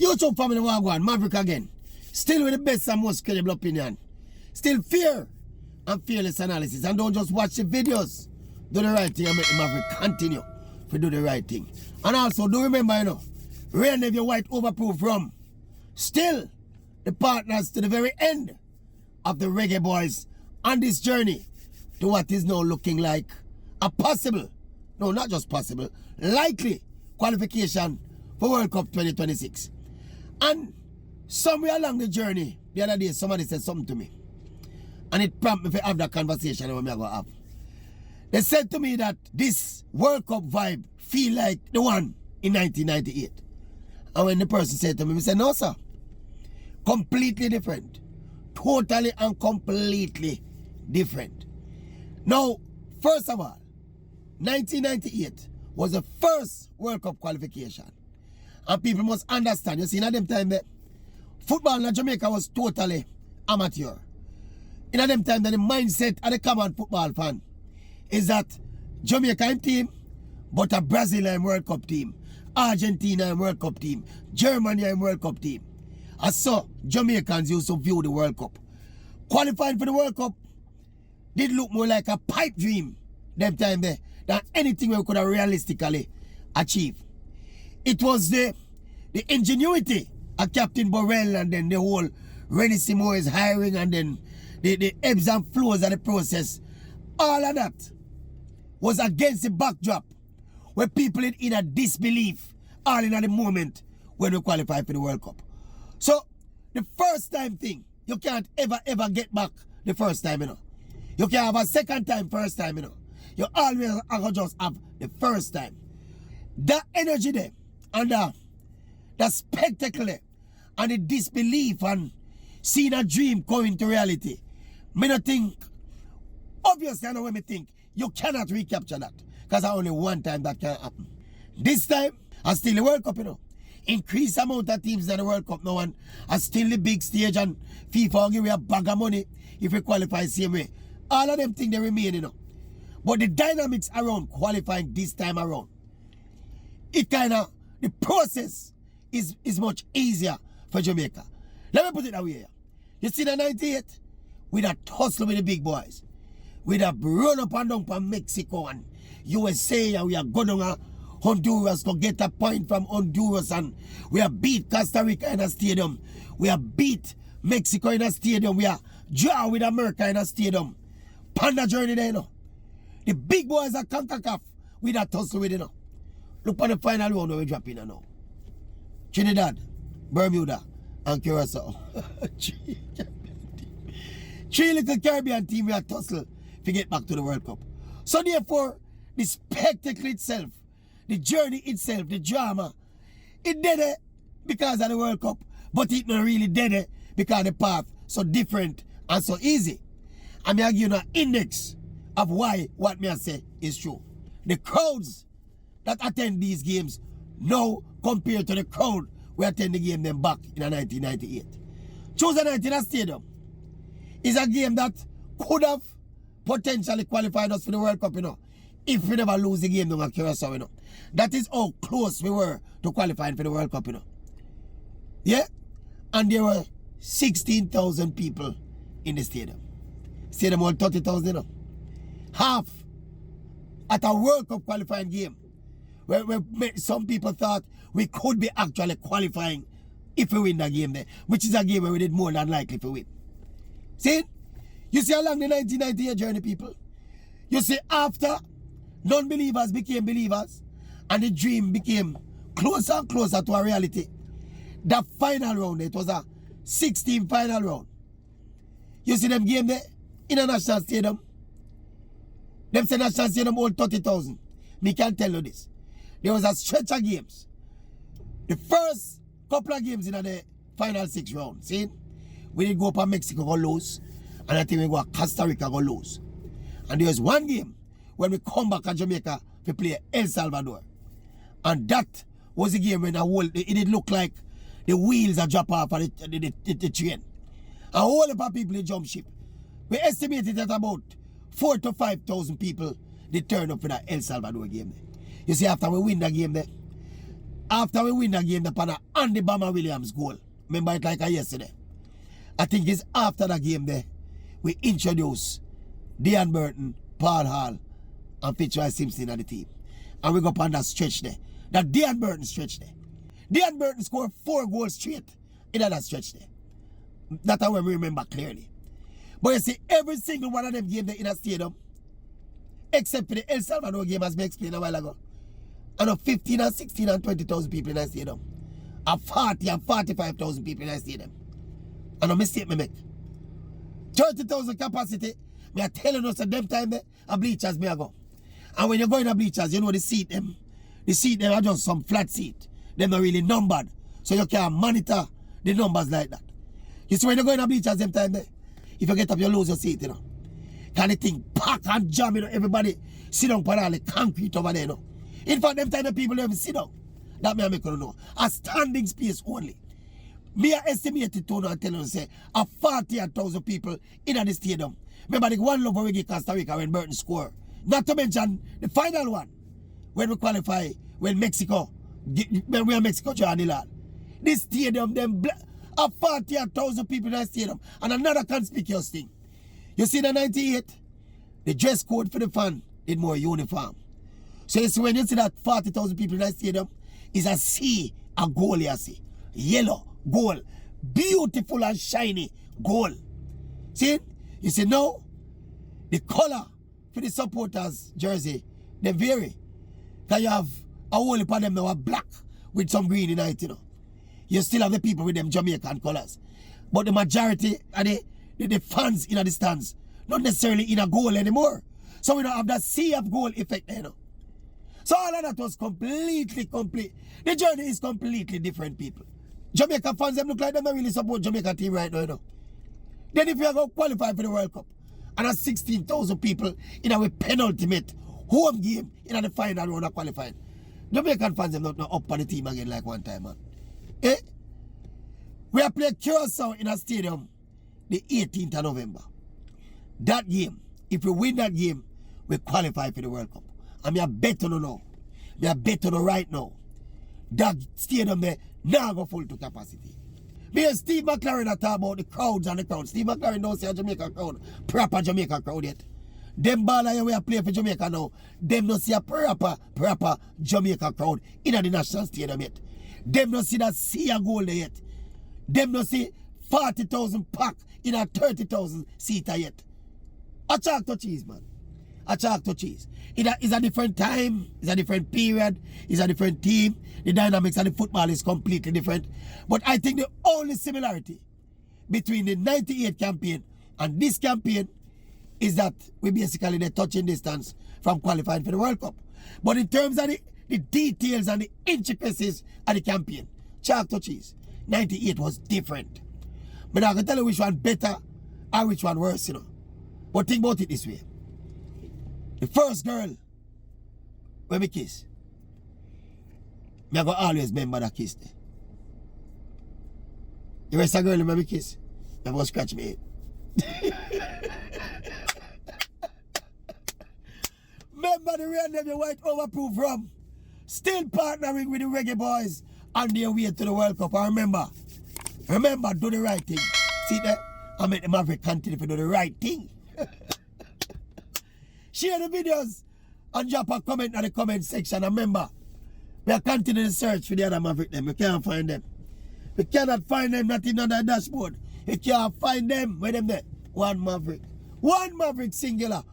YouTube family Wagwan, Maverick again. Still with the best and most credible opinion. Still fear and fearless analysis. And don't just watch the videos. Do the right thing and make the Maverick continue to do the right thing. And also, do remember, you know, Real Navy White overproof rum. Still the partners to the very end of the Reggae Boys on this journey to what is now looking like a possible, no, not just possible, likely qualification for World Cup 2026. And somewhere along the journey, the other day, somebody said something to me. And it prompted me to have that conversation with me going to have. They said to me that this World Cup vibe feel like the one in 1998. And when the person said to me, I said, no, sir. Completely different. Totally and completely different. Now, first of all, 1998 was the first World Cup qualification. And people must understand, you see, in them time, football in Jamaica was totally amateur. In them time, the mindset of the common football fan is that Jamaican team, but a Brazilian World Cup team, Argentina World Cup team, Germany World Cup team. And so, Jamaicans used to view the World Cup. Qualifying for the World Cup did look more like a pipe dream them time there than anything we could have realistically achieved. It was the ingenuity of Captain Borrell and then the whole Rennie Simoes hiring and then the ebbs and flows of the process. All of that was against the backdrop where people in a disbelief all in at the moment when we qualify for the World Cup. So, the first time thing, you can't ever get back the first time, you know. You can have a second time, first time, you know. You always have to just have the first time. That energy there, and the spectacle there, and the disbelief and seeing a dream coming to reality. Me not think, obviously I know when me think, you cannot recapture that. Because only one time that can happen. This time, I still the World Cup, you know. Increase amount of teams in the World Cup now and still the big stage and FIFA will give you a bag of money if you qualify the same way. All of them things they remain, you know. But the dynamics around qualifying this time around, it kind of, the process is much easier for Jamaica. Let me put it that way. You see the 98, we'd have tussle with the big boys. We'd have run up and down from Mexico and USA and we are going to Honduras to get a point from Honduras and we have beat Costa Rica in a stadium. We have beat Mexico in a stadium. We are draw with America in a stadium. Panda journey there, you know. The big boys are CONCACAF with that tussle with, you know. Look at the final round where we drop in now. Trinidad, Bermuda, and Curacao. Three little Caribbean team we are tussle to get back to the World Cup. So therefore, the spectacle itself, the journey itself, the drama, it did it because of the World Cup, but it not really did it because the path so different and so easy. I may give you an index of why what me I say is true. The crowds that attend these games now compared to the crowd we attend the game them back in 1998. Choose a night in a stadium is a game that could have potentially qualified us for the World Cup, you know, if we never lose the game at Curacao, you know. That is how close we were to qualifying for the World Cup, you know. Yeah? And there were 16,000 people in the stadium. Stadium all 30,000, you know. Half at a World Cup qualifying game where some people thought we could be actually qualifying if we win that game there, which is a game where we did more than likely to win. See? You see along the 1998 journey, people. You see after non-believers became believers and the dream became closer and closer to a reality. The final round, it was a 16 final round. You see them game there in a national stadium. Them say national stadium hold 30,000. Me can tell you this. There was a stretch of games. The first couple of games in the final 6 rounds, see? We did go up to Mexico go lose. And I think we go to Costa Rica go lose. And there was one game when we come back to Jamaica to play El Salvador. And that was the game when it did look like the wheels are drop off of the train. A whole lot of people jump ship. We estimated that about 4,000 to 5,000 people they turn up for that El Salvador game there. You see, after we win that game there, After we win the game, the panel and the Bama Williams goal. Remember it like yesterday. I think it's after the game there, we introduce Dean Burton, Paul Hall, and Fitzroy Simpson at the team. And we go up on that stretch there. That Dean Burton stretch there. Dean Burton scored 4 goals straight in that stretch there. That's how we remember clearly. But you see, every single one of them games there in a stadium, except for the El Salvador game, as we explained a while ago, and of 15 and 16 and 20,000 people in that stadium, and 40 and 45,000 people in that stadium. And a mistake me make. 30,000 capacity, me are telling us at them time there, a bleachers me a go. And when you go in the bleachers, you know the seat them are just some flat seat. Them not really numbered. So you can monitor the numbers like that. You see when you go in the bleachers them time there, if you get up you lose your seat, you know. Can the thing pack and jam, you know, everybody sit down on all the concrete over there, you know. In fact, them time the people don't even sit down. That me I make you know. A standing space only. Me I estimated to know and tell you say a 40,000 people in the stadium. Remember the one love for Reggae Costa Rica when Burton scored. Not to mention the final one when we qualify when Mexico when we are Mexico join the land. This stadium them a 40,000 people in the stadium. And another conspicuous thing. You see the 98, the dress code for the fan is more uniform. So you see when you see that 40,000 people in the stadium, is a sea, a goal you see. Yellow, gold, beautiful and shiny gold. See? You see now, the color for the supporters jersey, they vary. Because you have a whole heap of them now are black with some green in it, you know. You still have the people with them Jamaican colors. But the majority are the fans in the stands, not necessarily in a goal anymore. So we don't have that sea of goal effect, you know. So all of that was complete. The journey is completely different, people. Jamaica fans, them look like them don't really support Jamaica team right now, you know. Then if you are going to qualify for the World Cup, and have 16,000 people in our penultimate home game in the final round of qualifying, Jamaican fans, them not up on the team again like one time, man. Eh? We are playing Curacao in a stadium the 18th of November. That game, if we win that game, we qualify for the World Cup. And me a bet on now. Me a bet on right now. That stadium there now go full to capacity. Me and Steve McLaren talk about the crowds and the crowd. Steve McLaren don't say a Jamaica crowd, proper Jamaica crowd yet. Them baller we are playing for Jamaica now, them don't see a proper Jamaica crowd in the national stadium yet. Them don't see that sea of gold there yet. Them don't see 40,000 pack in a 30,000 seater yet. A chalk to cheese, man. A chalk to cheese. It's a different time, it's a different period, it's a different team. The dynamics of the football is completely different. But I think the only similarity between the 98 campaign and this campaign is that we basically the touching distance from qualifying for the World Cup. But in terms of the details and the intricacies of the campaign, chalk to cheese, 98 was different. But I can tell you which one better or which one worse, you know. But think about it this way. The first girl when we kiss, I go always remember that kiss there. The rest of the girl when we kiss, I go scratch me head. Remember the rain them you white overproof from. Still partnering with the Reggae boys on their way to the World Cup. And remember, do the right thing. See that? I make the Maverick continue to do the right thing. Share the videos and drop a comment in the comment section. And remember, we are continuing to search for the other Maverick them. We can't find them. We cannot find them, not even on the dashboard. We can't find them. Where them there? One Maverick singular.